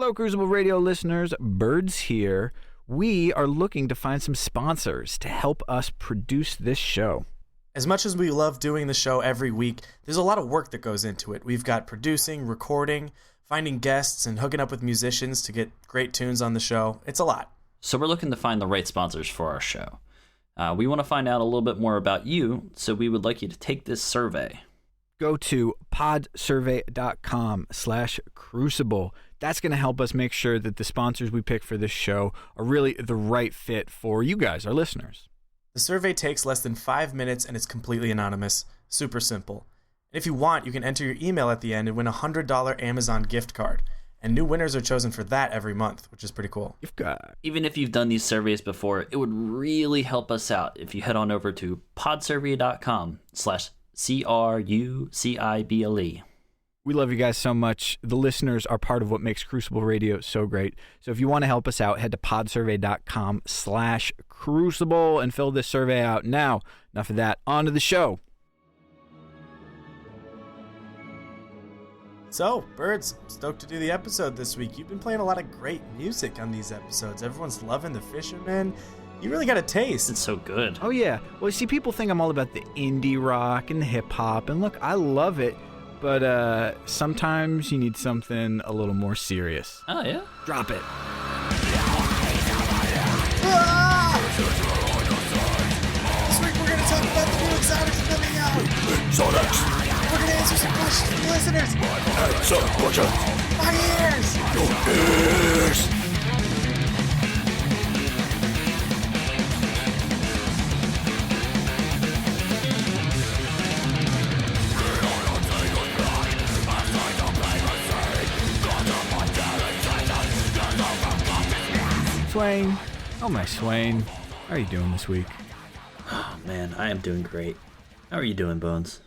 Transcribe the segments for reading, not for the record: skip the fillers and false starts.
Hello, Crucible Radio listeners. Birds here. We are looking to find some sponsors to help us produce this show. As much as we love doing the show every week, there's a lot of work that goes into it. We've got producing, recording, finding guests, and hooking up with musicians to get great tunes on the show. It's a lot. So we're looking to find the right sponsors for our show. We want to find out a little bit more about you, so we would like you to take this survey. Go to podsurvey.com/crucible. That's going to help us make sure that the sponsors we pick for this show are really the right fit for you guys, our listeners. The survey takes less than 5 minutes and it's completely anonymous. Super simple. And if you want, you can enter your email at the end and win a $100 Amazon gift card. And new winners are chosen for that every month, which is pretty cool. Even if you've done these surveys before, it would really help us out if you head on over to podsurvey.com/CRUCIBLE. We love you guys so much. The listeners are part of what makes Crucible Radio so great. So if you want to help us out, head to podsurvey.com/crucible and fill this survey out. Now, enough of that. On to the show. So, Birds, stoked to do the episode this week. You've been playing a lot of great music on these episodes. Everyone's loving The Fisherman. You really got a taste. It's so good. Oh, yeah. Well, see, people think I'm all about the indie rock and the hip-hop. And look, I love it. But sometimes you need something a little more serious. Oh, yeah? Drop it. This week we're going to talk about the new exotics coming out. Exotics. We're going to answer some questions from listeners. Some questions. My ears. Your ears. Swain. Oh, my Swain. How are you doing this week? Oh, man, I am doing great. How are you doing, Bones?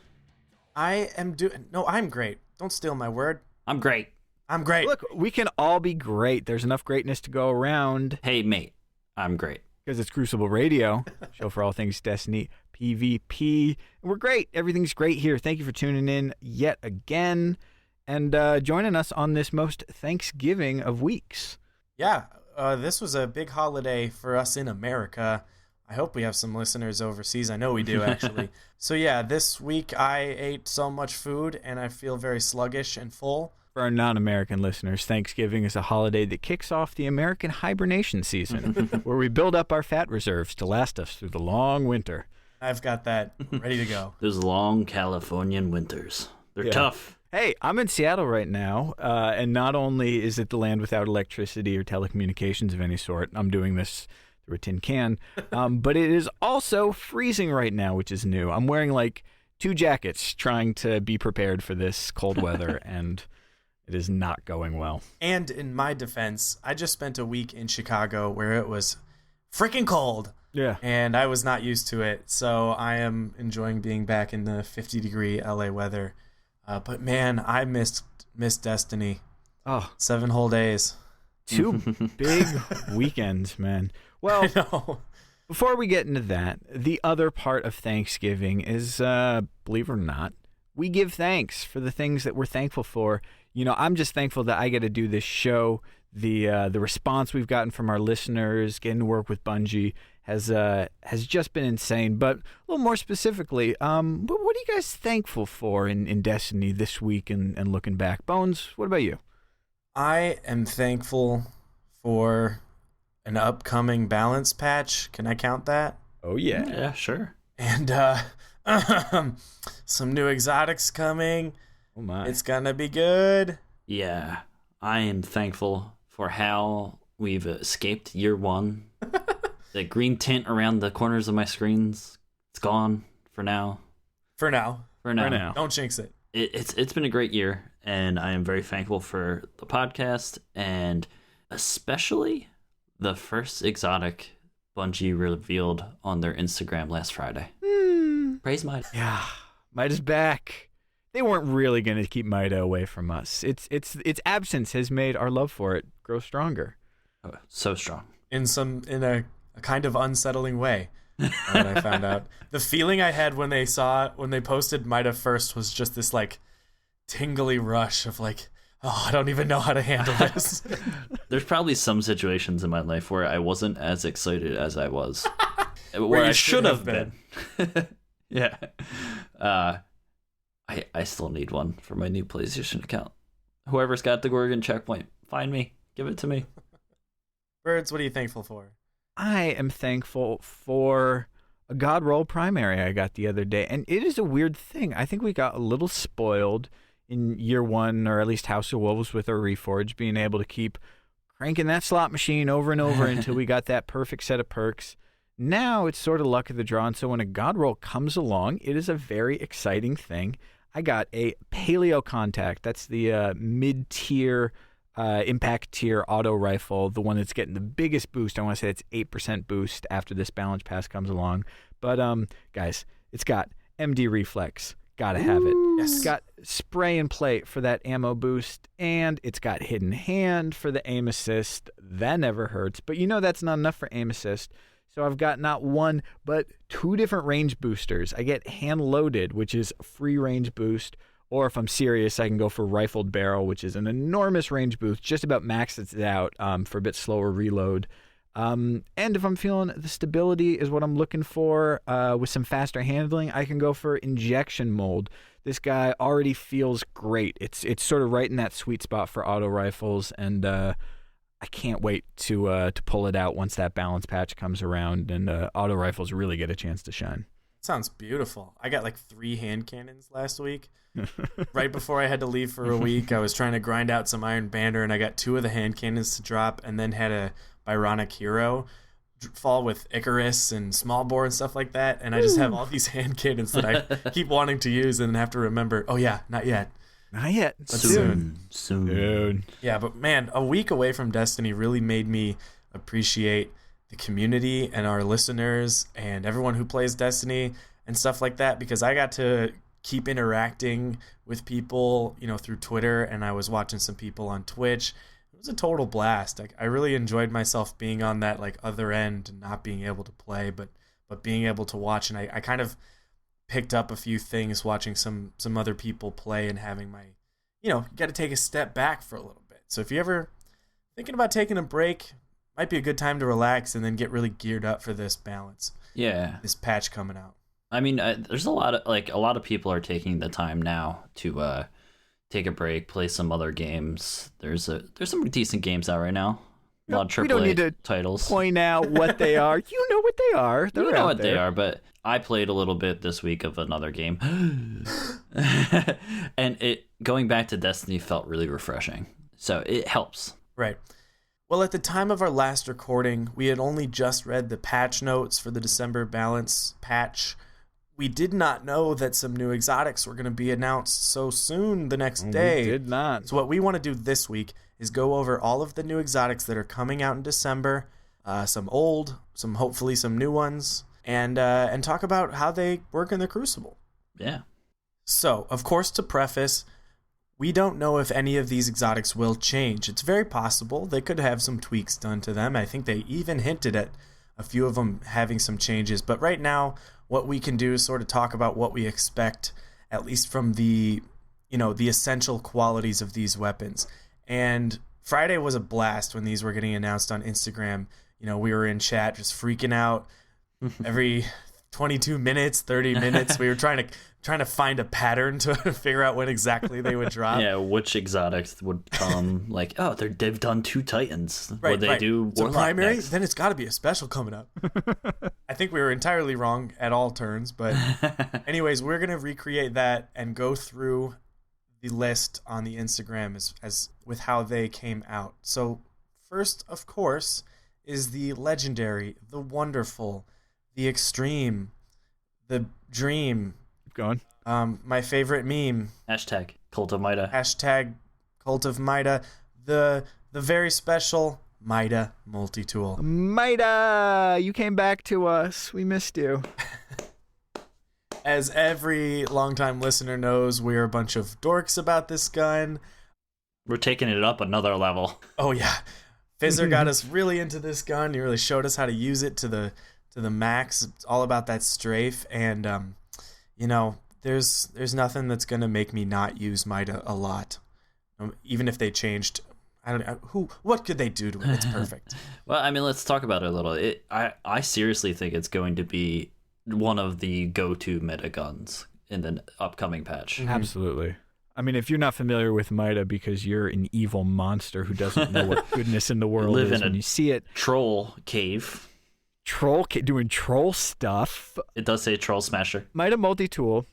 I'm great. Don't steal my word. I'm great. I'm great. Look, we can all be great. There's enough greatness to go around. Hey, mate, I'm great. Because it's Crucible Radio, show for all things Destiny, PvP. And we're great. Everything's great here. Thank you for tuning in yet again and joining us on this most Thanksgiving of weeks. Yeah, this was a big holiday for us in America. I hope we have some listeners overseas. I know we do, actually. So yeah, this week I ate so much food and I feel very sluggish and full. For our non-American listeners, Thanksgiving is a holiday that kicks off the American hibernation season, where we build up our fat reserves to last us through the long winter. I've got that ready to go. Those long Californian winters. They're tough. Hey, I'm in Seattle right now, and not only is it the land without electricity or telecommunications of any sort, I'm doing this through a tin can, but it is also freezing right now, which is new. I'm wearing like 2 jackets trying to be prepared for this cold weather, and it is not going well. And in my defense, I just spent a week in Chicago where it was freaking cold. Yeah. And I was not used to it, so I am enjoying being back in the 50-degree LA weather. But man, I missed Destiny. Oh, 7 whole days. 2 big weekends, man. Well, I know. Before we get into that, the other part of Thanksgiving is, believe it or not, we give thanks for the things that we're thankful for. You know, I'm just thankful that I get to do this show. The response we've gotten from our listeners, getting to work with Bungie, has just been insane. But a little more specifically, what are you guys thankful for in Destiny this week and looking back? Bones, what about you? I am thankful for an upcoming balance patch. Can I count that? Oh, yeah. Yeah, sure. And some new exotics coming. Oh, my. It's gonna be good. Yeah, I am thankful for how we've escaped year 1. The green tint around the corners of my screens, it's gone for now. For now. Don't jinx it. It's been a great year, and I am very thankful for the podcast, and especially the first exotic Bungie revealed on their Instagram last Friday. Praise Mida. Yeah, Mida's back. They weren't really going to keep Mida away from us. Its absence has made our love for it grow stronger. Oh, so strong. In a kind of unsettling way. When I found out, the feeling I had when they posted Mida first was just this like tingly rush of like, Oh, I don't even know how to handle this. There's probably some situations in my life where I wasn't as excited as I was, where you I should have been. Yeah. I still need one for my new PlayStation account. Whoever's got the Gorgon checkpoint, find me. Give it to me. Birds, what are you thankful for? I am thankful for a God Roll primary I got the other day. And it is a weird thing. I think we got a little spoiled in year one, or at least House of Wolves with our Reforge, being able to keep cranking that slot machine over and over until we got that perfect set of perks. Now it's sort of luck of the draw. And so when a God Roll comes along, it is a very exciting thing. I got a Paleo Contact. That's the mid-tier, impact tier auto rifle, the one that's getting the biggest boost. I want to say it's 8% boost after this balance pass comes along. But guys, it's got MD reflex. Gotta have it. Yes. It's got spray and plate for that ammo boost, and it's got hidden hand for the aim assist. That never hurts. But you know that's not enough for aim assist. So I've got not one, but 2 different range boosters. I get hand loaded, which is free range boost. Or if I'm serious, I can go for rifled barrel, which is an enormous range boost. Just about maxes it out for a bit slower reload. And if I'm feeling the stability is what I'm looking for with some faster handling, I can go for injection mold. This guy already feels great. It's sort of right in that sweet spot for auto rifles, and I can't wait to pull it out once that balance patch comes around and auto rifles really get a chance to shine. Sounds beautiful. I got like 3 hand cannons last week. Right before I had to leave for a week, I was trying to grind out some Iron Banner, and I got 2 of the hand cannons to drop, and then had a Byronic Hero fall with Icarus and small bore and stuff like that. And I just have all these hand cannons that I keep wanting to use and have to remember, oh yeah, not yet. Not yet. But Soon. Yeah, but man, a week away from Destiny really made me appreciate the community and our listeners and everyone who plays Destiny and stuff like that, because I got to keep interacting with people, through Twitter, and I was watching some people on Twitch. It was a total blast. I really enjoyed myself being on that other end and not being able to play, but being able to watch. And I kind of picked up a few things watching some other people play and having my, you got to take a step back for a little bit. So if you're ever thinking about taking a break, might be a good time to relax and then get really geared up for this balance. Yeah. This patch coming out. I mean, there's a lot of people are taking the time now to take a break, play some other games. There's some decent games out right now. A lot of AAA we don't need to titles. Point out what they are. You know what they are. They're You know out what there. they are, but I played a little bit this week of another game. And going back to Destiny felt really refreshing. So it helps. Right. Well, at the time of our last recording, we had only just read the patch notes for the December balance patch. We did not know that some new exotics were going to be announced so soon the next day. We did not. So what we want to do this week is go over all of the new exotics that are coming out in December, some old, hopefully some new ones, and talk about how they work in the Crucible. Yeah. So, of course, to preface, we don't know if any of these exotics will change. It's very possible they could have some tweaks done to them. I think they even hinted at a few of them having some changes. But right now, what we can do is sort of talk about what we expect, at least from the essential qualities of these weapons. And Friday was a blast when these were getting announced on Instagram. We were in chat just freaking out every 22 minutes, 30 minutes. We were trying to find a pattern to figure out when exactly they would drop. Yeah, which exotics would come? They've done 2 Titans. Right, Would they do so Warlock primary? next? Then it's got to be a special coming up. I think we were entirely wrong at all turns, but anyways, we're gonna recreate that and go through the list on the Instagram as with how they came out. So first, of course, is the legendary, the wonderful, the extreme, the dream. Keep going. My favorite meme. Hashtag Cult of Mida. Hashtag Cult of Mida. The very special Mida multi-tool. Mida, you came back to us. We missed you. As every longtime listener knows, we're a bunch of dorks about this gun. We're taking it up another level. Oh yeah, Fizzer got us really into this gun. He really showed us how to use it to the max. It's all about that strafe, and there's nothing that's gonna make me not use Mida a lot. Even if they changed, I don't know what could they do to it? It's perfect. Well, I mean, let's talk about it a little. I seriously think it's going to be one of the go-to meta guns in the upcoming patch. Absolutely. I mean, if you're not familiar with Mida because you're an evil monster who doesn't know what goodness in the world Live is in when a you see it. Troll cave. Doing troll stuff. It does say Troll Smasher. Mida multi-tool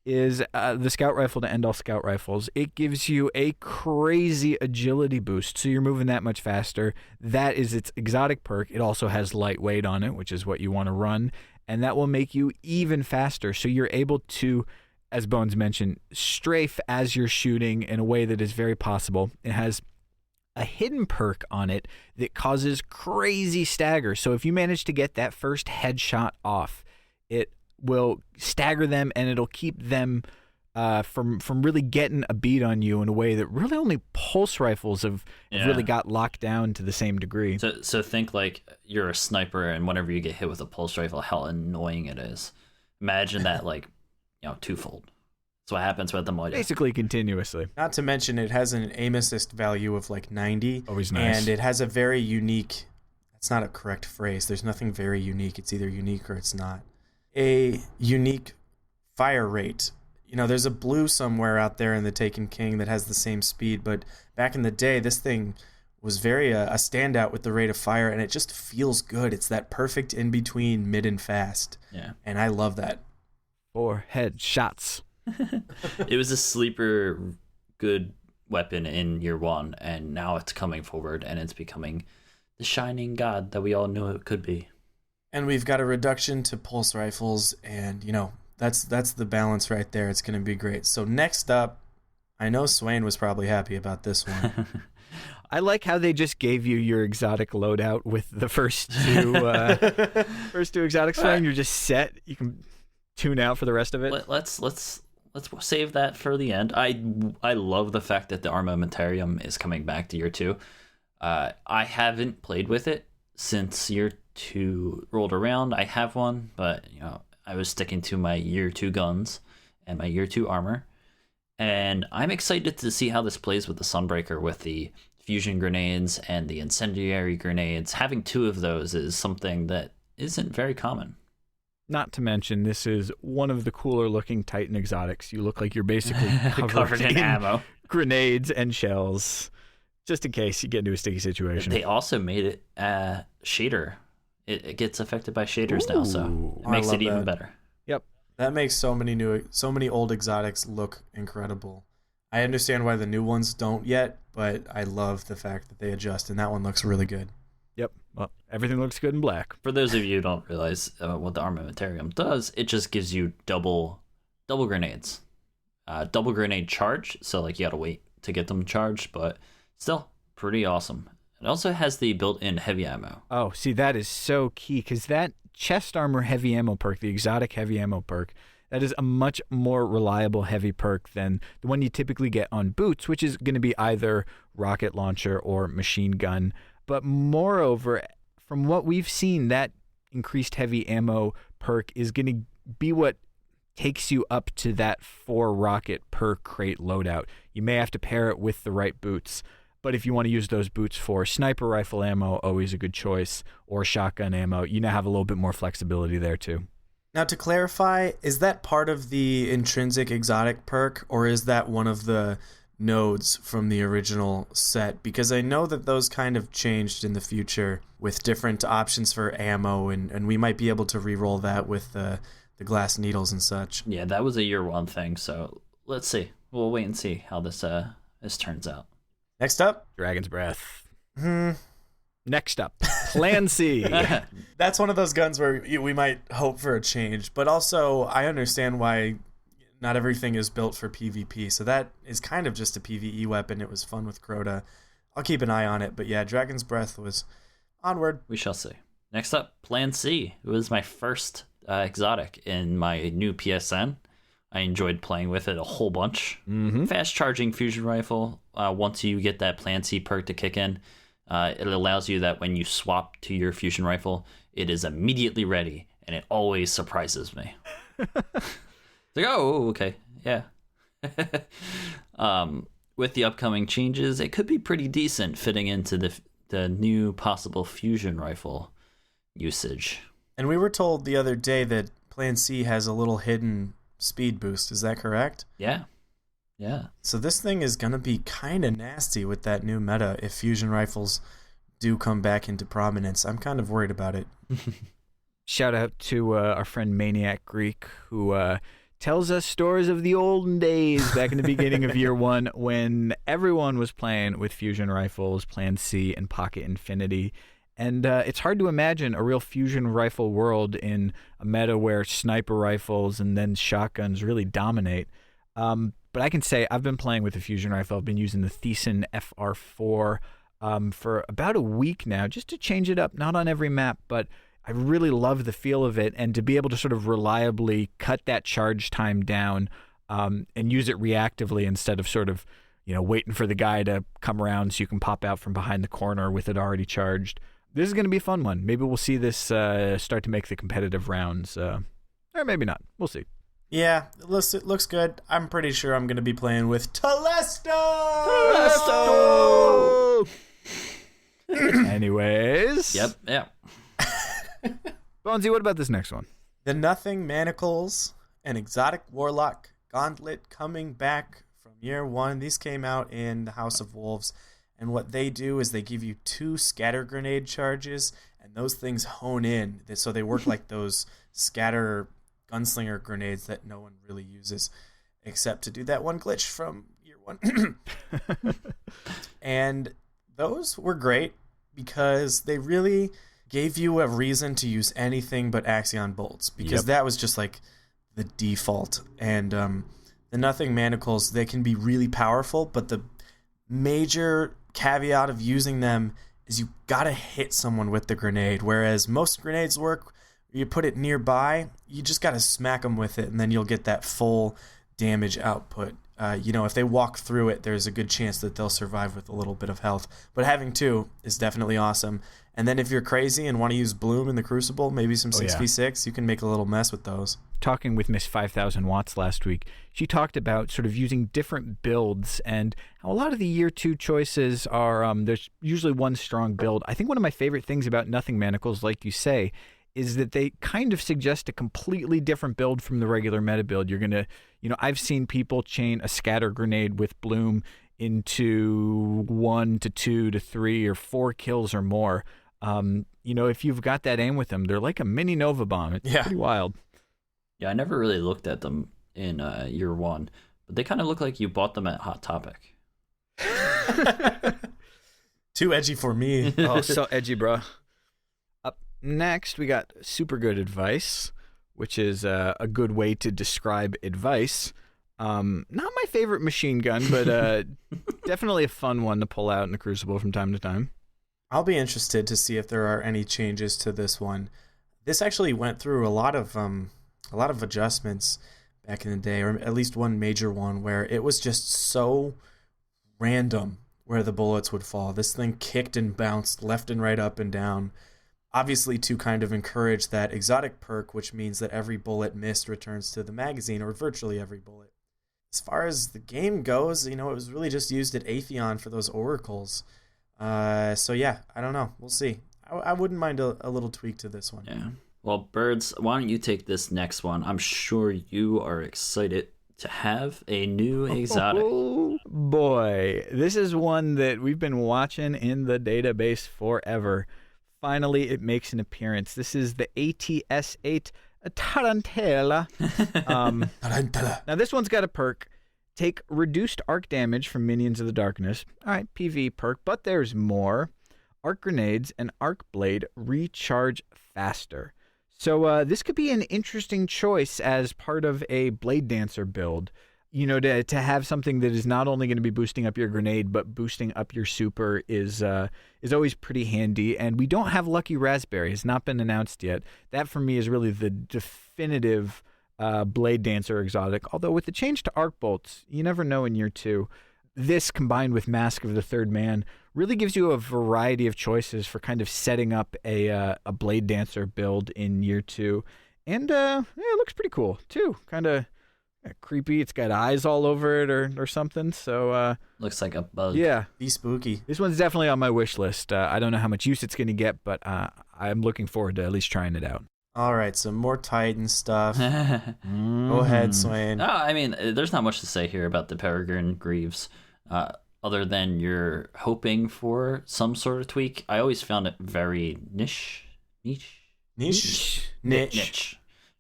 is the scout rifle to end all scout rifles. It gives you a crazy agility boost, so you're moving that much faster. That is its exotic perk. It also has lightweight on it, which is what you want to run, and that will make you even faster. So you're able to, as Bones mentioned, strafe as you're shooting in a way that is very possible. It has a hidden perk on it that causes crazy stagger. So if you manage to get that first headshot off, it will stagger them and it'll keep them from really getting a beat on you in a way that really only pulse rifles have really got locked down to the same degree. So think like you're a sniper, and whenever you get hit with a pulse rifle, how annoying it is. Imagine that, like, twofold. That's what happens with the Moya. Basically continuously. Not to mention, it has an aim assist value of like 90. Always nice. And it has a very unique, that's not a correct phrase. There's nothing very unique. It's either unique or it's not. A unique fire rate. There's a blue somewhere out there in the Taken King that has the same speed, but back in the day, this thing was very a standout with the rate of fire, and it just feels good. It's that perfect in between mid and fast. Yeah. And I love that. 4 headshots. It was a sleeper good weapon in year 1, and now it's coming forward and it's becoming the shining god that we all knew it could be. And we've got a reduction to pulse rifles, and that's the balance right there. It's going to be great. So next up, I know Swain was probably happy about this one. I like how they just gave you your exotic loadout with the first two exotics. Swain, you're just set. You can tune out for the rest of it. Let's save that for the end. I love the fact that the Armamentarium is coming back to year 2. I haven't played with it since year 2 rolled around. I have one, but I was sticking to my year 2 guns and my year 2 armor, and I'm excited to see how this plays with the Sunbreaker, with the fusion grenades and the incendiary grenades. Having 2 of those is something that isn't very common. Not to mention, this is one of the cooler looking Titan exotics. You look like you're basically covered in ammo, grenades, and shells, just in case you get into a sticky situation. They also made it shader. It gets affected by shaders now, so it makes it even better. Yep. That makes so many old exotics look incredible. I understand why the new ones don't yet, but I love the fact that they adjust, and that one looks really good. Yep. Well, everything looks good in black. For those of you who don't realize what the Armamentarium does, it just gives you double grenades. Double grenade charge, so like you gotta wait to get them charged, but still pretty awesome. It also has the built-in heavy ammo. Oh, see, that is so key, because that chest armor heavy ammo perk, the exotic heavy ammo perk, that is a much more reliable heavy perk than the one you typically get on boots, which is going to be either rocket launcher or machine gun. But moreover, from what we've seen, that increased heavy ammo perk is going to be what takes you up to that 4 rocket per crate loadout. You may have to pair it with the right boots. But if you want to use those boots for sniper rifle ammo, always a good choice, or shotgun ammo, you now have a little bit more flexibility there too. Now, to clarify, is that part of the intrinsic exotic perk, or is that one of the nodes from the original set? Because I know that those kind of changed in the future with different options for ammo, and we might be able to re-roll that with the glass needles and such. Yeah, that was a year 1 thing, so let's see. We'll wait and see how this turns out. Next up, Dragon's Breath. Next up, Plan C. That's one of those guns where we might hope for a change, but also I understand why not everything is built for PvP, so that is kind of just a PvE weapon. It was fun with Crota. I'll keep an eye on it, but yeah, Dragon's Breath was onward. We shall see. Next up, Plan C. It was my first exotic in my new PSN. I enjoyed playing with it a whole bunch. Mm-hmm. Fast charging fusion rifle. Once you get that Plan C perk to kick in, it allows you that when you swap to your fusion rifle, it is immediately ready, and it always surprises me. It's like, oh, okay, yeah. with the upcoming changes, it could be pretty decent fitting into the new possible fusion rifle usage. And we were told the other day that Plan C has a little hidden speed boost. Is that correct? Yeah. Yeah. So this thing is going to be kind of nasty with that new meta if fusion rifles do come back into prominence. I'm kind of worried about it. Shout out to our friend Maniac Greek, who tells us stories of the olden days back in the beginning of year one when everyone was playing with fusion rifles, Plan C, and Pocket Infinity. And it's hard to imagine a real fusion rifle world in a meta where sniper rifles and then shotguns really dominate. But I can say I've been playing with the fusion rifle. I've been using the Thiessen FR4 for about a week now, just to change it up, not on every map, but I really love the feel of it, and to be able to sort of reliably cut that charge time down and use it reactively instead of sort of, waiting for the guy to come around so you can pop out from behind the corner with it already charged. This is going to be a fun one. Maybe we'll see this start to make the competitive rounds, or maybe not. We'll see. Yeah, it looks good. I'm pretty sure I'm going to be playing with Telesto! Anyways. Yep. Bonesy, what about this next one? The Nothing Manacles, an exotic warlock gauntlet coming back from year one. These came out in the House of Wolves, and what they do is they give you 2 scatter grenade charges, and those things hone in. So they work like those scatter gunslinger grenades that no one really uses, except to do that one glitch from year one. And those were great because they really gave you a reason to use anything but Axion bolts, because that was just like the default. And the Nothing Manacles, they can be really powerful, but the major caveat of using them is you gotta hit someone with the grenade, whereas most grenades work, you put it nearby, you just gotta smack them with it, and then you'll get that full damage output. If they walk through it, there's a good chance that they'll survive with a little bit of health. But having 2 is definitely awesome. And then if you're crazy and want to use Bloom in the Crucible, maybe some 6v6, you can make a little mess with those. Talking with Miss 5000 Watts last week, she talked about sort of using different builds and how a lot of the year 2 choices are, there's usually one strong build. I think one of my favorite things about Nothing Manacles, like you say, is that they kind of suggest a completely different build from the regular meta build. You're going to, I've seen people chain a scatter grenade with Bloom into 1 to 2 to 3 or 4 kills or more. If you've got that aim with them, they're like a mini Nova Bomb. It's pretty wild. Yeah, I never really looked at them in year one, but they kind of look like you bought them at Hot Topic. Too edgy for me. Oh, so edgy, bro. Up next, we got super good advice, which is a good way to describe advice. Not my favorite machine gun, but definitely a fun one to pull out in the Crucible from time to time. I'll be interested to see if there are any changes to this one. This actually went through a lot of adjustments back in the day, or at least one major one, where it was just so random where the bullets would fall. This thing kicked and bounced left and right, up and down, obviously to kind of encourage that exotic perk, which means that every bullet missed returns to the magazine, or virtually every bullet. As far as the game goes, it was really just used at Atheon for those oracles. I don't know. We'll see. I wouldn't mind a little tweak to this one. Yeah. Well, Birds, why don't you take this next one? I'm sure you are excited to have a new exotic. Oh, boy. This is one that we've been watching in the database forever. Finally, it makes an appearance. This is the ATS-8 Tarantella. Tarantella. Now, this one's got a perk. Take reduced arc damage from Minions of the Darkness. All right, PV perk, but there's more. Arc grenades and arc blade recharge faster. So this could be an interesting choice as part of a Blade Dancer build. To have something that is not only going to be boosting up your grenade, but boosting up your super is always pretty handy. And we don't have Lucky Raspberry. It's not been announced yet. That, for me, is really the definitive Blade Dancer exotic. Although with the change to arc bolts, you never know in year 2. This, combined with Mask of the Third Man, really gives you a variety of choices for kind of setting up a Blade Dancer build in year 2. And it looks pretty cool, too. Kind of Creepy. It's got eyes all over it or something. So Looks like a bug. yeah, Be spooky. this one's definitely on my wish list. I don't know how much use it's going to get, but I'm looking forward to at least trying it out. All right, some more Titan stuff. Go Go ahead, Swain. No, I mean, there's not much to say here about the Peregrine Greaves, other than you're hoping for some sort of tweak. I always found it very niche.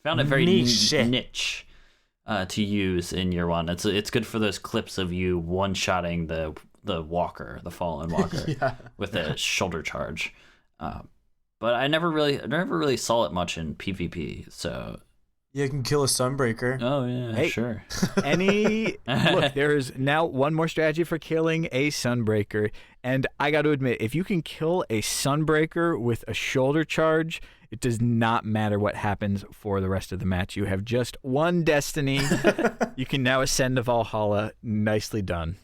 Found it very niche to use in year one. It's good for those clips of you one-shotting the fallen walker Yeah. with a shoulder charge. But I never really saw it much in PvP. So You can kill a Sunbreaker. oh yeah, Hey. sure. Look, there is now one more strategy for killing a Sunbreaker, and I got to admit, if you can kill a Sunbreaker with a shoulder charge, it does not matter what happens for the rest of the match. You have just one destiny. You can now ascend to Valhalla. Nicely done.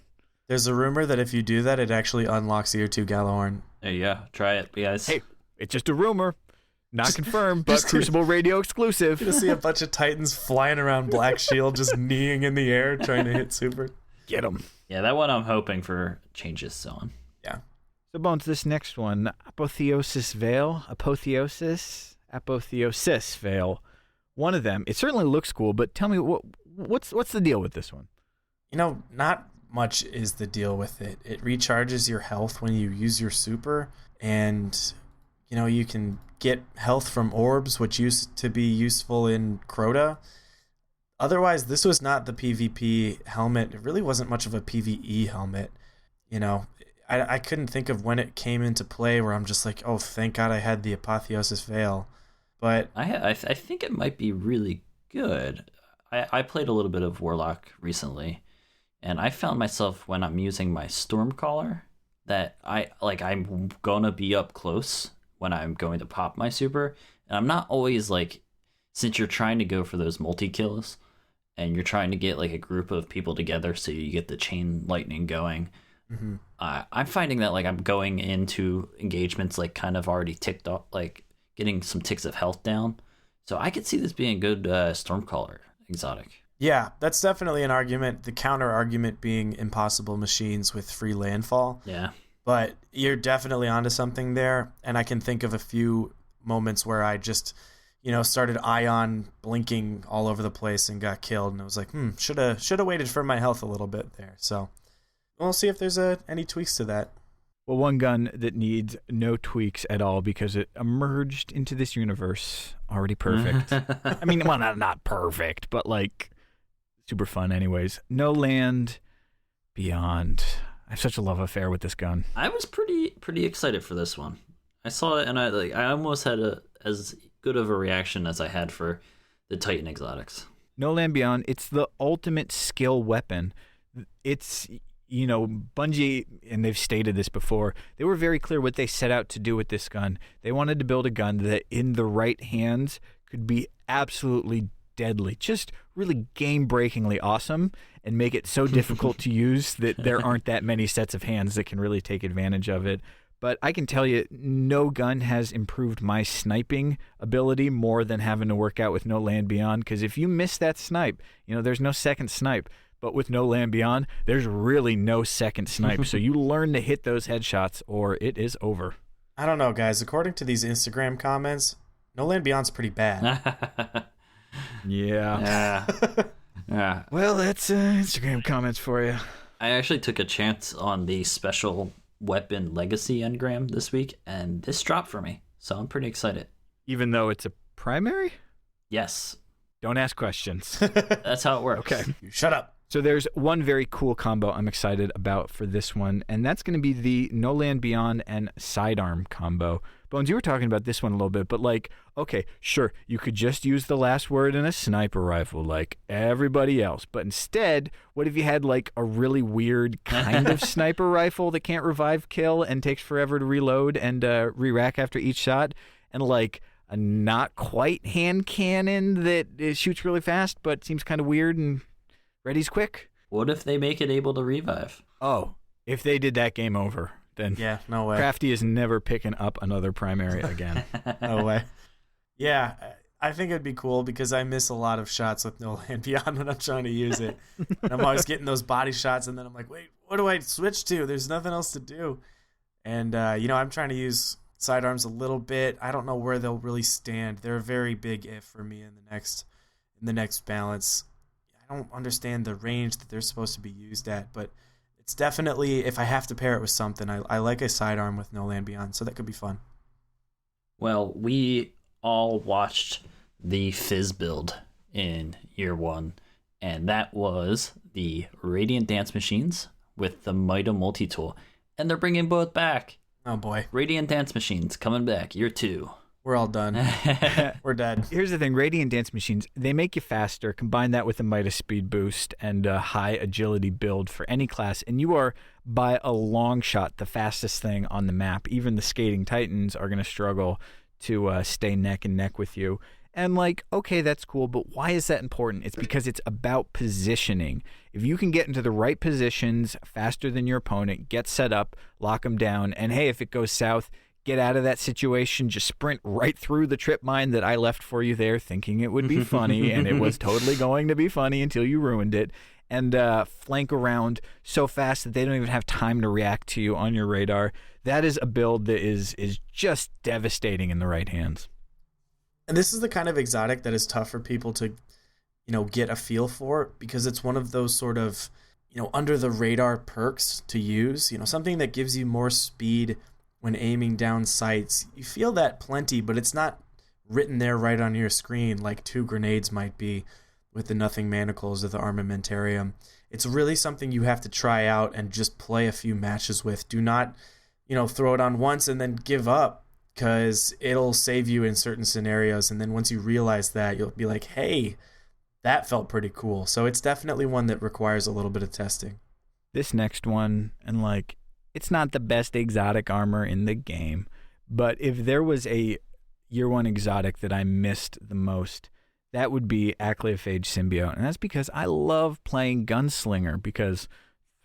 There's a rumor that if you do that, it actually unlocks Year 2 Galahorn. There you go. Try it, guys. Hey, it's just a rumor, not confirmed, but just- Crucible Radio exclusive. You see a bunch of Titans flying around Black Shield, just kneeing in the air, trying to hit Super. Get them. Yeah, that one I'm hoping for changes on. Yeah. So, Bones, this next one, Apotheosis Veil. Apotheosis Veil. One of them. It certainly looks cool, but tell me, what's the deal with this one? You know, not much is the deal with it. It recharges your health when you use your super, and, you know, you can get health from orbs, which used to be useful in Crota. Otherwise, this was not the PvP helmet. It really wasn't much of a PvE helmet. You know, I couldn't think of when it came into play where I'm just like, oh, thank God I had the Apotheosis Veil. But I think it might be really good. I played a little bit of Warlock recently, and I found myself when I'm using my Stormcaller that I'm gonna be up close when I'm going to pop my super, and I'm not always like, since you're trying to go for those multi-kills and you're trying to get like a group of people together so you get the chain lightning going. mm-hmm. I'm finding that like I'm going into engagements like kind of already ticked off, like getting some ticks of health down. So I could see this being a good Stormcaller exotic. yeah, that's definitely an argument. The counter argument being impossible machines with free landfall. Yeah. But you're definitely onto something there. And I can think of a few moments where I just, you know, started ion blinking all over the place and got killed. And I was like, should have waited for my health a little bit there. So we'll see if there's any tweaks to that. Well, one gun that needs no tweaks at all because it emerged into this universe already perfect. I mean, well, not perfect, but like super fun anyways. No Land Beyond. I have such a love affair with this gun. I was pretty excited for this one. I saw it and I almost had as good of a reaction as I had for the Titan exotics. No Land Beyond, it's the ultimate skill weapon. It's, you know, Bungie, and they've stated this before, they were very clear what they set out to do with this gun. They wanted to build a gun that in the right hands could be absolutely deadly, just really game-breakingly awesome, and make it so difficult to use that there aren't that many sets of hands that can really take advantage of it. But I can tell you, no gun has improved my sniping ability more than having to work out with No Land Beyond, because if you miss that snipe, you know, there's no second snipe. But with No Land Beyond, there's really no second snipe. So you learn to hit those headshots or it is over. I don't know, guys. According to these Instagram comments, No Land Beyond's pretty bad. Yeah. Yeah. Well, that's Instagram comments for you. I actually took a chance on the special weapon legacy engram this week, and this dropped for me. So I'm pretty excited. Even though it's a primary? Yes. Don't ask questions. That's how it works. Okay. You shut up. So there's one very cool combo I'm excited about for this one, and that's going to be the No Land Beyond and Sidearm combo. Bones, you were talking about this one a little bit, but like, okay, sure, you could just use the last word in a sniper rifle like everybody else, but instead, what if you had like a really weird kind of sniper rifle that can't revive kill and takes forever to reload and re-rack after each shot, and like a not quite hand cannon that shoots really fast but seems kind of weird and ready's quick? What if they make it able to revive? Oh, if they did that, game over. Then Yeah, no way. Crafty is never picking up another primary again. No way. Yeah, I think it'd be cool because I miss a lot of shots with no land beyond when I'm trying to use it. And I'm always getting those body shots, and then I'm like, wait, what do I switch to? There's nothing else to do. And, I'm trying to use sidearms a little bit. I don't know where they'll really stand. They're a very big if for me in the next balance. I don't understand the range that they're supposed to be used at, but it's definitely, if I have to pair it with something, I like a sidearm with no land beyond, so that could be fun. Well, we all watched the Fizz build in year one, and that was the Radiant Dance Machines with the Mida multi-tool, and they're bringing both back. Oh boy. Radiant Dance Machines coming back, year 2. We're all done. We're dead. Here's the thing, Radiant Dance Machines, they make you faster. Combine that with a Midas speed boost and a high agility build for any class, and you are, by a long shot, the fastest thing on the map. Even the Skating Titans are going to struggle to stay neck and neck with you. And okay, that's cool, but why is that important? It's because it's about positioning. If you can get into the right positions faster than your opponent, get set up, lock them down, and hey, if it goes south, get out of that situation, just sprint right through the trip mine that I left for you there thinking it would be funny, and it was totally going to be funny until you ruined it, and flank around so fast that they don't even have time to react to you on your radar. That is a build that is just devastating in the right hands. And this is the kind of exotic that is tough for people to, get a feel for, because it's one of those sort of, under the radar perks to use, something that gives you more speed when aiming down sights. You feel that plenty, but it's not written there right on your screen like 2 grenades might be with the Nothing Manacles or the Armamentarium. It's really something you have to try out and just play a few matches with. Do not, throw it on once and then give up, because it'll save you in certain scenarios. And then once you realize that, you'll be like, hey, that felt pretty cool. So it's definitely one that requires a little bit of testing. This next one, and it's not the best exotic armor in the game, but if there was a year 1 exotic that I missed the most, that would be Acleophage Symbiote. And that's because I love playing Gunslinger, because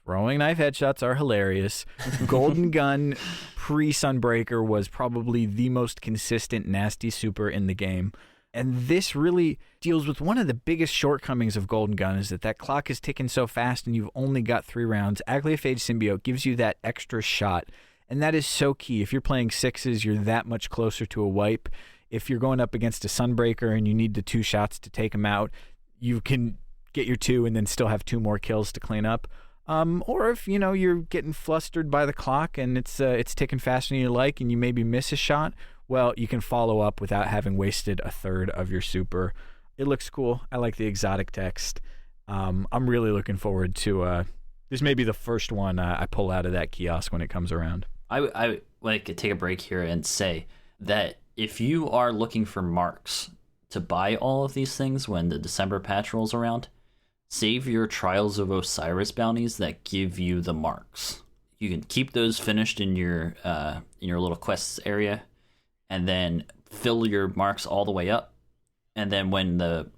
throwing knife headshots are hilarious. Golden Gun pre-Sunbreaker was probably the most consistent nasty super in the game. And this really deals with one of the biggest shortcomings of Golden Gun, is that clock is ticking so fast and you've only got 3 rounds. Acleophage Symbiote gives you that extra shot, and that is so key. If you're playing 6s, you're that much closer to a wipe. If you're going up against a Sunbreaker and you need the 2 shots to take him out, you can get your 2 and then still have 2 more kills to clean up. Or if you're getting flustered by the clock and it's ticking faster than you like, and you maybe miss a shot, well, you can follow up without having wasted a third of your super. It looks cool. I like the exotic text. I'm really looking forward to this. May be the first one I pull out of that kiosk when it comes around. I like to take a break here and say that if you are looking for marks to buy all of these things when the December patch rolls around, save your Trials of Osiris bounties that give you the marks. You can keep those finished in your little quests area, and then fill your marks all the way up. And then when the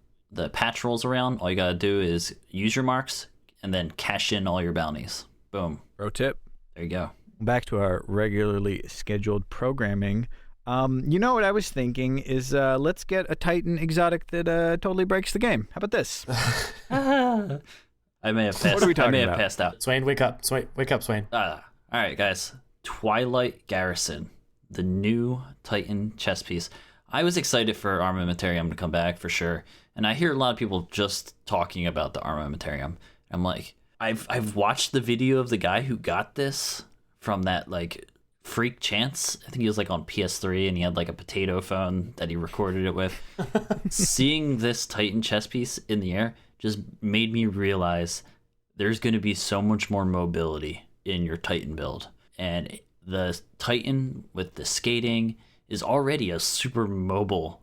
patch rolls around, all you gotta do is use your marks and then cash in all your bounties. Boom. Pro tip. There you go. Back to our regularly scheduled programming. What I was thinking is let's get a Titan exotic that totally breaks the game. How about this? I may have passed. What are we talking about? Have passed out. Swain, wake up. Wake up, Swain. All right, guys. Twilight Garrison, the new Titan chess piece. I was excited for Armamentarium to come back for sure, and I hear a lot of people just talking about the Armamentarium. I'm like, I've watched the video of the guy who got this from that Freak Chance. I think he was on PS3, and he had a potato phone that he recorded it with. Seeing this Titan chess piece in the air just made me realize there's going to be so much more mobility in your Titan build. And the Titan with the skating is already a super mobile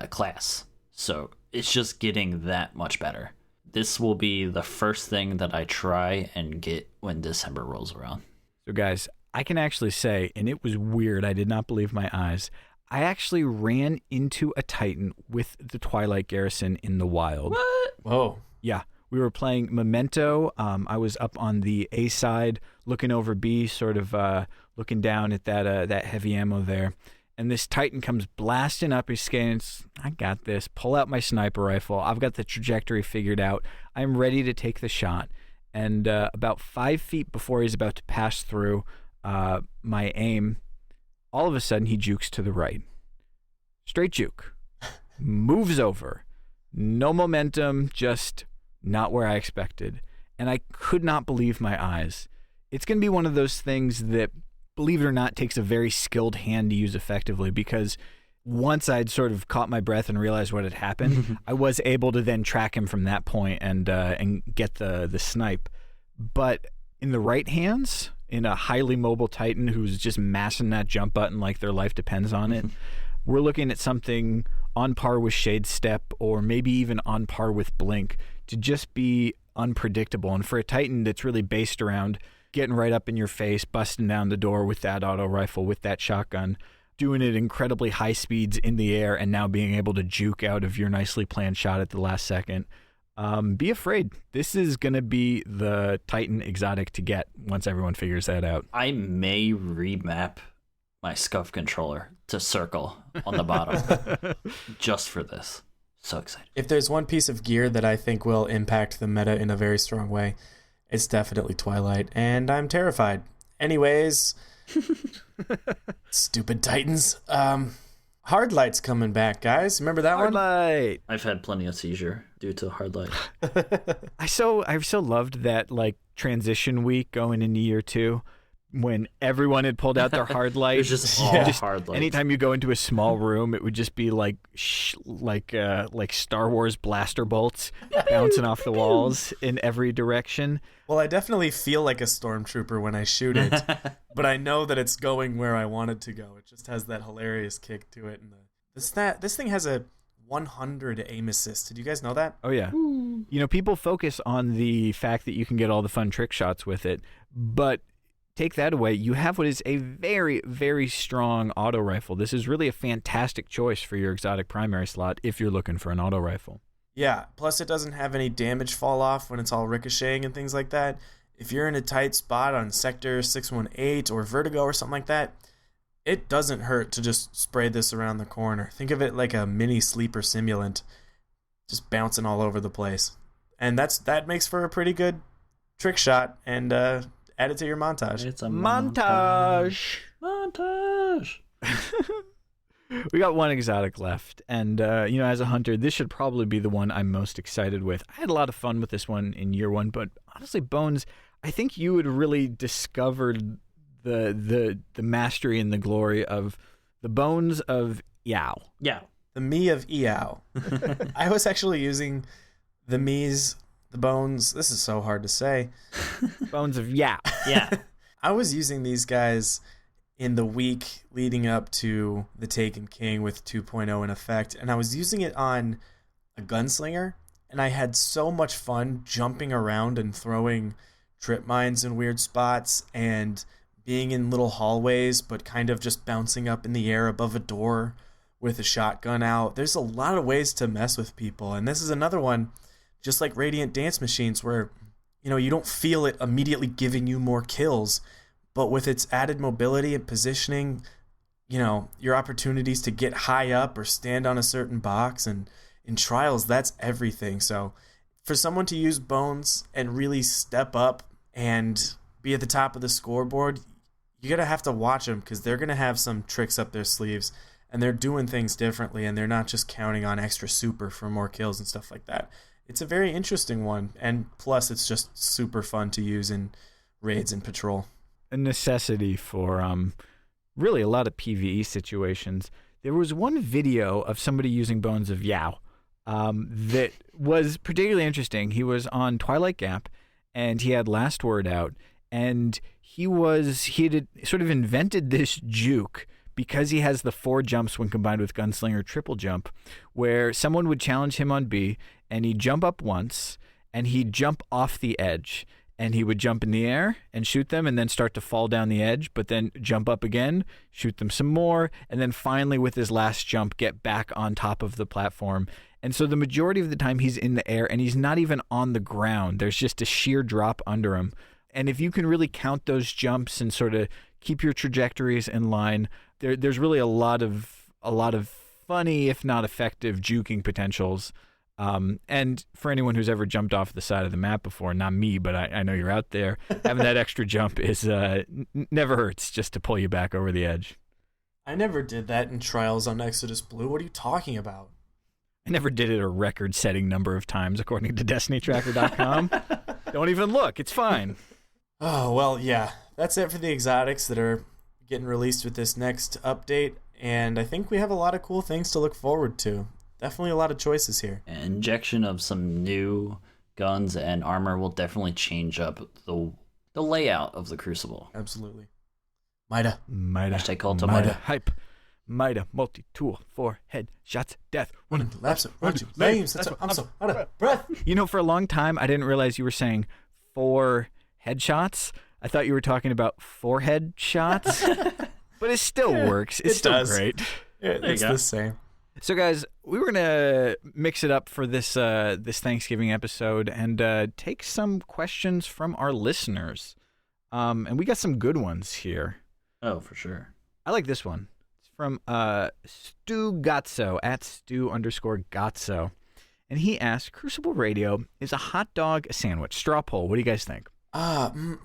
class. So it's just getting that much better. This will be the first thing that I try and get when December rolls around. So guys, I can actually say, and it was weird, I did not believe my eyes, I actually ran into a Titan with the Twilight Garrison in the wild. What? Whoa. Yeah. We were playing Memento. I was up on the A side looking over B, sort of looking down at that heavy ammo there. and this Titan comes blasting up. He's scanning. I got this. Pull out my sniper rifle. I've got the trajectory figured out. I'm ready to take the shot. And about 5 feet before he's about to pass through my aim, all of a sudden he jukes to the right. Straight juke. Moves over. No momentum, just not where I expected. And I could not believe my eyes. It's going to be one of those things that, believe it or not, takes a very skilled hand to use effectively, because once I'd sort of caught my breath and realized what had happened, I was able to then track him from that point and get the snipe. But in the right hands, in a highly mobile Titan who's just mashing that jump button like their life depends on it, we're looking at something on par with Shade Step, or maybe even on par with Blink, to just be unpredictable. And for a Titan that's really based around getting right up in your face, busting down the door with that auto rifle, with that shotgun, doing it incredibly high speeds in the air, and now being able to juke out of your nicely planned shot at the last second, be afraid. This is going to be the Titan exotic to get once everyone figures that out. I may remap my SCUF controller to circle on the bottom just for this. So excited. If there's one piece of gear that I think will impact the meta in a very strong way, it's definitely Twilight, and I'm terrified. Anyways, stupid Titans. Hard Light's coming back, guys. Remember that Hard one? Light. I've had plenty of seizure due to Hard Light. I've so loved that transition week going into year 2, when everyone had pulled out their Hard Light. It was just all Hard Light. Anytime you go into a small room, it would just be like Star Wars blaster bolts bouncing off the walls in every direction. Well, I definitely feel like a stormtrooper when I shoot it, but I know that it's going where I want it to go. It just has that hilarious kick to it. And this thing has a 100 aim assist. Did you guys know that? Oh, yeah. People focus on the fact that you can get all the fun trick shots with it, but take that away, you have what is a very, very strong auto rifle. This is really a fantastic choice for your exotic primary slot if you're looking for an auto rifle. Yeah, plus it doesn't have any damage fall off when it's all ricocheting and things like that. If you're in a tight spot on Sector 618 or Vertigo or something like that, it doesn't hurt to just spray this around the corner. Think of it like a mini sleeper simulant, just bouncing all over the place. And that makes for a pretty good trick shot, and add it to your montage. It's a Montage. We got one exotic left, and as a hunter, this should probably be the one I'm most excited with. I had a lot of fun with this one in year 1, but honestly, Bones, I think you had really discovered the mastery and the glory of the Bones of Yao. Yeah. The me of Eow. I was actually using the bones. This is so hard to say. Bones of Yao. Yeah. I was using these guys in the week leading up to the Taken King with 2.0 in effect, and I was using it on a gunslinger, and I had so much fun jumping around and throwing trip mines in weird spots and being in little hallways but kind of just bouncing up in the air above a door with a shotgun out. There's a lot of ways to mess with people, and this is another one, just like Radiant Dance Machines, where you don't feel it immediately giving you more kills, but with its added mobility and positioning, your opportunities to get high up or stand on a certain box, and in trials, that's everything. So for someone to use Bones and really step up and be at the top of the scoreboard, you're going to have to watch them, because they're going to have some tricks up their sleeves, and they're doing things differently, and they're not just counting on extra super for more kills and stuff like that. It's a very interesting one, and plus it's just super fun to use in raids and patrol. A necessity for really a lot of PvE situations. There was one video of somebody using Bones of Yao that was particularly interesting. He was on Twilight Gap, and he had Last Word out, and he had sort of invented this juke because he has the 4 jumps when combined with Gunslinger triple jump, where someone would challenge him on B, and he'd jump up once, and he'd jump off the edge, and he would jump in the air and shoot them, and then start to fall down the edge, but then jump up again, shoot them some more, and then finally with his last jump get back on top of the platform. And so the majority of the time he's in the air, and he's not even on the ground. There's just a sheer drop under him. And if you can really count those jumps and sort of keep your trajectories in line. There's really a lot of funny, if not effective, juking potentials. And for anyone who's ever jumped off the side of the map before, not me, but I know you're out there, having that extra jump is never hurts just to pull you back over the edge. I never did that in Trials on Exodus Blue. What are you talking about? I never did it a record-setting number of times, according to DestinyTracker.com. Don't even look. It's fine. Oh, well, yeah. That's it for the exotics that are getting released with this next update. And I think we have a lot of cool things to look forward to. Definitely a lot of choices here. An injection of some new guns and armor will definitely change up the layout of the Crucible. Absolutely. Mida. Hashtag call to Mida. Mida. Hype. Mida. Multi-tool. 4 head shots. Death. Running laps around you. Flames. I'm so out of breath. You know, for a long time, I didn't realize you were saying 4 headshots. I thought you were talking about forehead shots. But it still works. It's still great. It's the same. So, guys, we were gonna mix it up for this this Thanksgiving episode and take some questions from our listeners, and we got some good ones here. Oh, for sure. I like this one. It's from Stu Gotso at Stu_Gotso, and he asked, "Crucible Radio is a hot dog a sandwich? Straw poll. What do you guys think?" I'm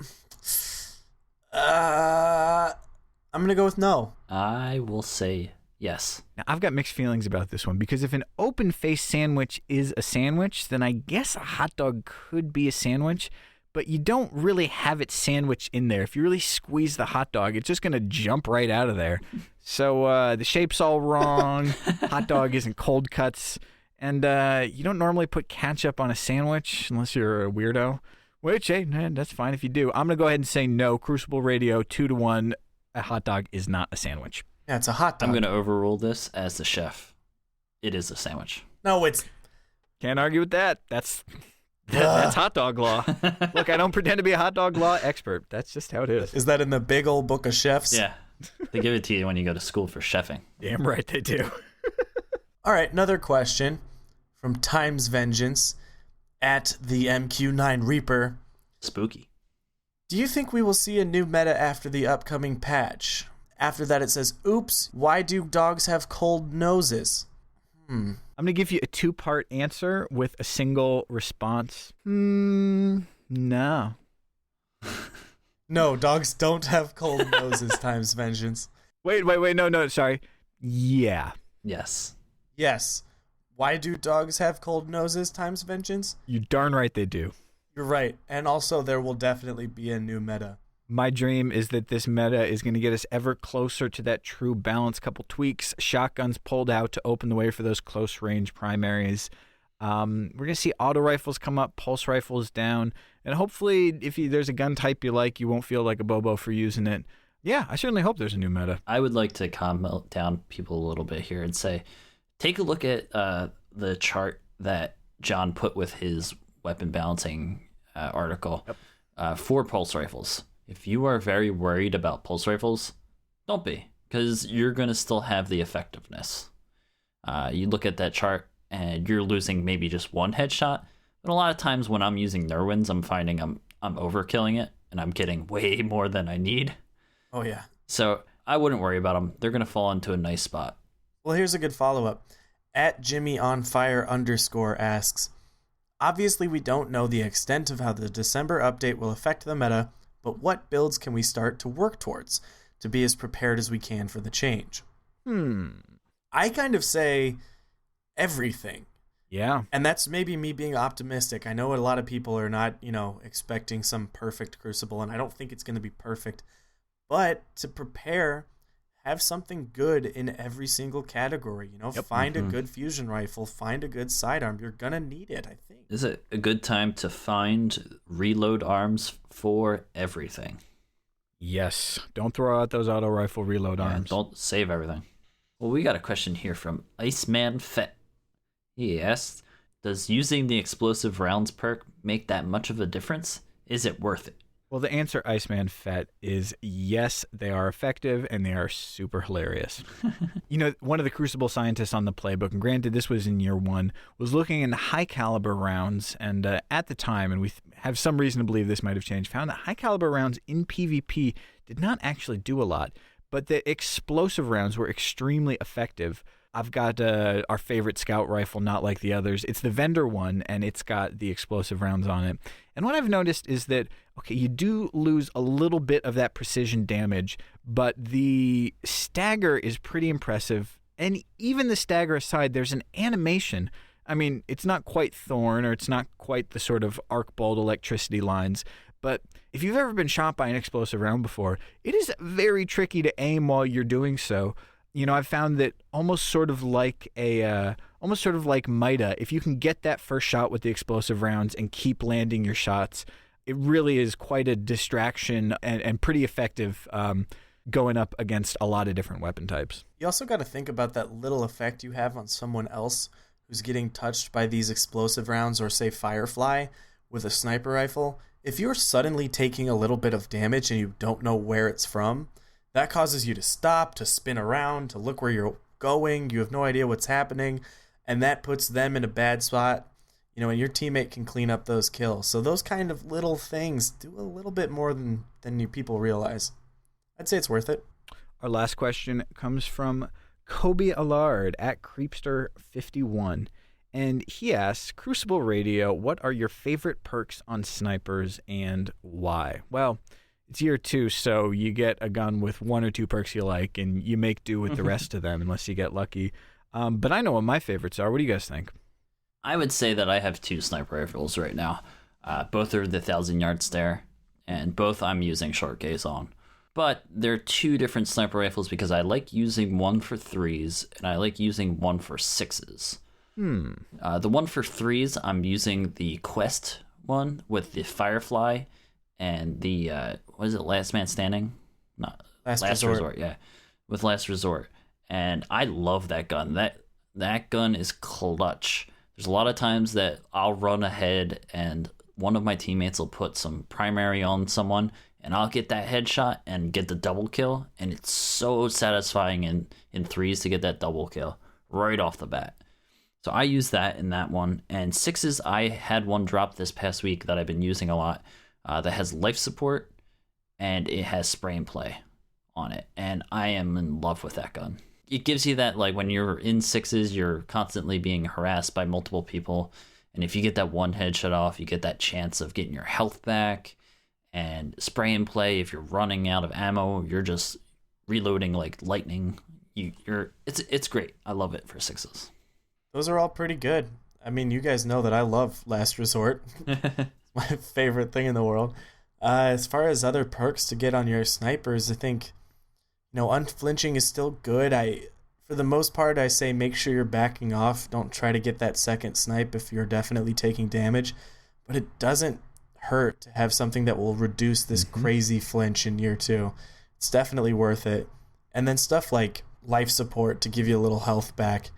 gonna go with no. I will say yes. Now, I've got mixed feelings about this one because if an open-faced sandwich is a sandwich, then I guess a hot dog could be a sandwich, but you don't really have it sandwiched in there. If you really squeeze the hot dog, it's just going to jump right out of there. So the shape's all wrong. Hot dog isn't cold cuts. And you don't normally put ketchup on a sandwich unless you're a weirdo, which, hey, that's fine if you do. I'm going to go ahead and say no. Crucible Radio, 2-1. A hot dog is not a sandwich. Yeah, it's a hot dog. I'm going to overrule this as the chef. It is a sandwich. No, it's... Can't argue with that. That's hot dog law. Look, I don't pretend to be a hot dog law expert. That's just how it is. Is that in the big old book of chefs? Yeah. They give it to you when you go to school for chefing. Damn right they do. All right, another question from Times Vengeance at the MQ9 Reaper. Spooky. Do you think we will see a new meta after the upcoming patch? After that, it says, oops, why do dogs have cold noses? I'm going to give you a 2-part answer with a single response. No. No, dogs don't have cold noses, Times Vengeance. Wait, no, sorry. Yeah. Yes. Yes. Why do dogs have cold noses, Times Vengeance? You darn right they do. You're right. And also, there will definitely be a new meta. My dream is that this meta is going to get us ever closer to that true balance. Couple tweaks, shotguns pulled out to open the way for those close range primaries. We're going to see auto rifles come up, pulse rifles down, and hopefully if there's a gun type you like, you won't feel like a bobo for using it. Yeah, I certainly hope there's a new meta. I would like to calm down people a little bit here and say, take a look at the chart that John put with his weapon balancing article for pulse rifles. If you are very worried about pulse rifles, don't be, because you're going to still have the effectiveness. You look at that chart and you're losing maybe just one headshot, but a lot of times when I'm using Nerwins, I'm finding I'm overkilling it and I'm getting way more than I need. Oh, yeah. So I wouldn't worry about them. They're going to fall into a nice spot. Well, here's a good follow-up. At JimmyOnFire_ asks, obviously we don't know the extent of how the December update will affect the meta, but what builds can we start to work towards to be as prepared as we can for the change? I kind of say everything. Yeah. And that's maybe me being optimistic. I know a lot of people are not, expecting some perfect Crucible, and I don't think it's going to be perfect. But to prepare, have something good in every single category. Find a good fusion rifle, find a good sidearm. You're going to need it, I think. Is it a good time to find reload arms for everything? Yes. Don't throw out those auto rifle reload arms. Don't save everything. Well, we got a question here from Iceman Fett. He asked, does using the explosive rounds perk make that much of a difference? Is it worth it? Well, the answer, Iceman Fett, is yes, they are effective and they are super hilarious. One of the Crucible scientists on the playbook, and granted this was in year 1, was looking into high caliber rounds, and at the time, and we have some reason to believe this might have changed, found that high caliber rounds in PvP did not actually do a lot, but the explosive rounds were extremely effective. I've got our favorite scout rifle, not like the others. It's the vendor one, and it's got the explosive rounds on it. And what I've noticed is that, okay, you do lose a little bit of that precision damage, but the stagger is pretty impressive. And even the stagger aside, there's an animation. I mean, it's not quite Thorn, or it's not quite the sort of arc bolt electricity lines, but if you've ever been shot by an explosive round before, it is very tricky to aim while you're doing so. I've found that almost sort of like Mida, if you can get that first shot with the explosive rounds and keep landing your shots, it really is quite a distraction and pretty effective going up against a lot of different weapon types. You also got to think about that little effect you have on someone else who's getting touched by these explosive rounds, or say Firefly with a sniper rifle. If you're suddenly taking a little bit of damage and you don't know where it's from, that causes you to stop, to spin around, to look where you're going. You have no idea what's happening, and that puts them in a bad spot. And your teammate can clean up those kills. So those kind of little things do a little bit more than you people realize. I'd say it's worth it. Our last question comes from Kobe Allard at Creepster51. And he asks, Crucible Radio, what are your favorite perks on snipers and why? Well, it's year 2, so you get a gun with 1 or 2 perks you like, and you make do with the rest of them unless you get lucky. But I know what my favorites are. What do you guys think? I would say that I have 2 sniper rifles right now. Both are the 1,000-yard stare, and both I'm using short gaze on. But they're 2 different sniper rifles because I like using one for 3s, and I like using one for 6s. The one for 3s, I'm using the Quest one with the Firefly and the what is it, Last Man Standing? Not Last Resort. Yeah, with Last Resort, and I love that gun. That gun is clutch. There's a lot of times that I'll run ahead and one of my teammates will put some primary on someone, and I'll get that headshot and get the double kill, and it's so satisfying in 3s to get that double kill right off the bat. So I use that in that one. And 6s, I had one drop this past week that I've been using a lot. That has life support, and it has spray and play on it, and I am in love with that gun. It gives you that, like, when you're in 6s, you're constantly being harassed by multiple people, and if you get that one headshot off, you get that chance of getting your health back. And spray and play, if you're running out of ammo, you're just reloading like lightning. It's great. I love it for 6s. Those are all pretty good. I mean, you guys know that I love Last Resort. My favorite thing in the world. As far as other perks to get on your snipers, I think, unflinching is still good. For the most part, I say make sure you're backing off. Don't try to get that second snipe if you're definitely taking damage. But it doesn't hurt to have something that will reduce this crazy flinch in year 2. It's definitely worth it. And then stuff like life support to give you a little health back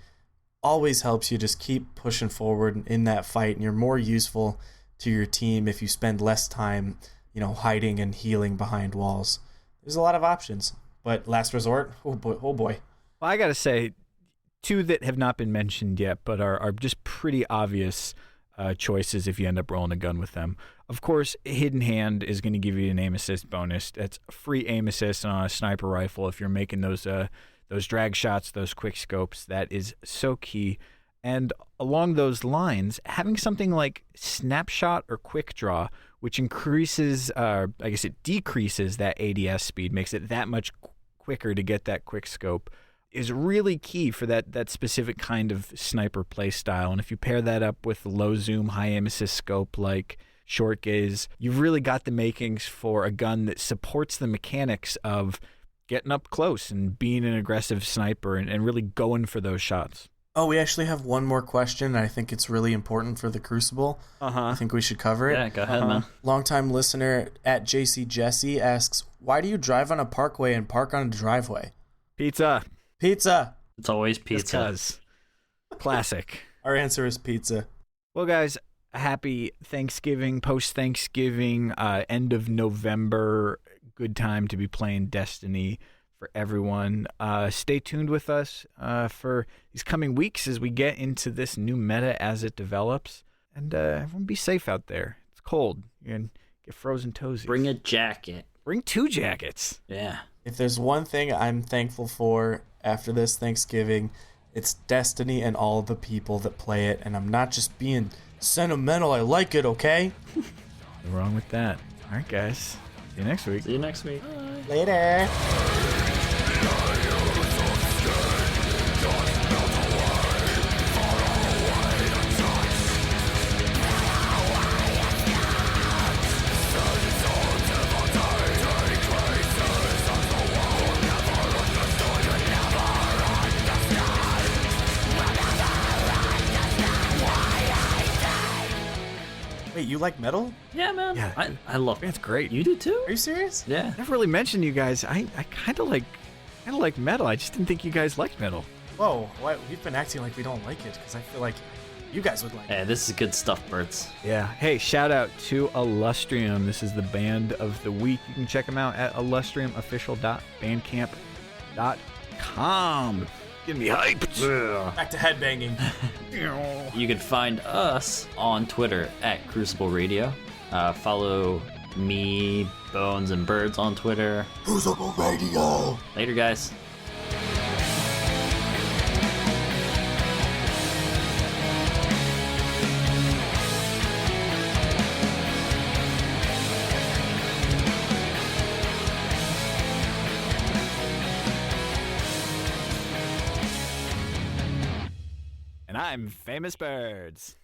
always helps you just keep pushing forward in that fight, and you're more useful to your team if you spend less time, hiding and healing behind walls. There's a lot of options, but Last Resort, oh boy. Well, I gotta say, 2 that have not been mentioned yet, but are just pretty obvious choices if you end up rolling a gun with them. Of course, Hidden Hand is going to give you an aim assist bonus. That's free aim assist on a sniper rifle if you're making those drag shots, those quick scopes. That is so key. And along those lines, having something like Snapshot or Quick Draw, which increases, it decreases that ADS speed, makes it that much quicker to get that quick scope, is really key for that specific kind of sniper play style. And if you pair that up with low zoom, high aim assist scope like Short Gaze, you've really got the makings for a gun that supports the mechanics of getting up close and being an aggressive sniper and really going for those shots. Oh, we actually have one more question. I think it's really important for the Crucible. I think we should cover it. Yeah, go ahead, man. Longtime listener at JC Jesse asks, why do you drive on a parkway and park on a driveway? Pizza. Pizza. It's always pizza. Just 'cause. Classic. Our answer is pizza. Well, guys, happy Thanksgiving, post-Thanksgiving, end of November. Good time to be playing Destiny for everyone. Stay tuned with us for these coming weeks as we get into this new meta as it develops. And everyone be safe out there. It's cold. You can get frozen toesies. Bring a jacket. Bring 2 jackets. Yeah. If there's one thing I'm thankful for after this Thanksgiving, it's Destiny and all the people that play it. And I'm not just being sentimental. I like it, okay? Nothing wrong with that. All right, guys. See you next week. See you next week. Later. Wait, you like metal? Yeah, man. Yeah. I love it. That's great. You do too? Are you serious? Yeah. I never really mentioned you guys. I kind of like metal. I just didn't think you guys liked metal. Whoa, why, we've been acting like we don't like it because I feel like you guys would like it. Hey, this is good stuff, Berts. Yeah. Hey, shout out to Illustrium. This is the band of the week. You can check them out at illustriumofficial.bandcamp.com. Getting me hyped. Back to headbanging. You can find us on Twitter at Crucible Radio. Follow me, Bones, and Birds on Twitter. Crucible Radio. Later, guys. And I'm Famous Birds.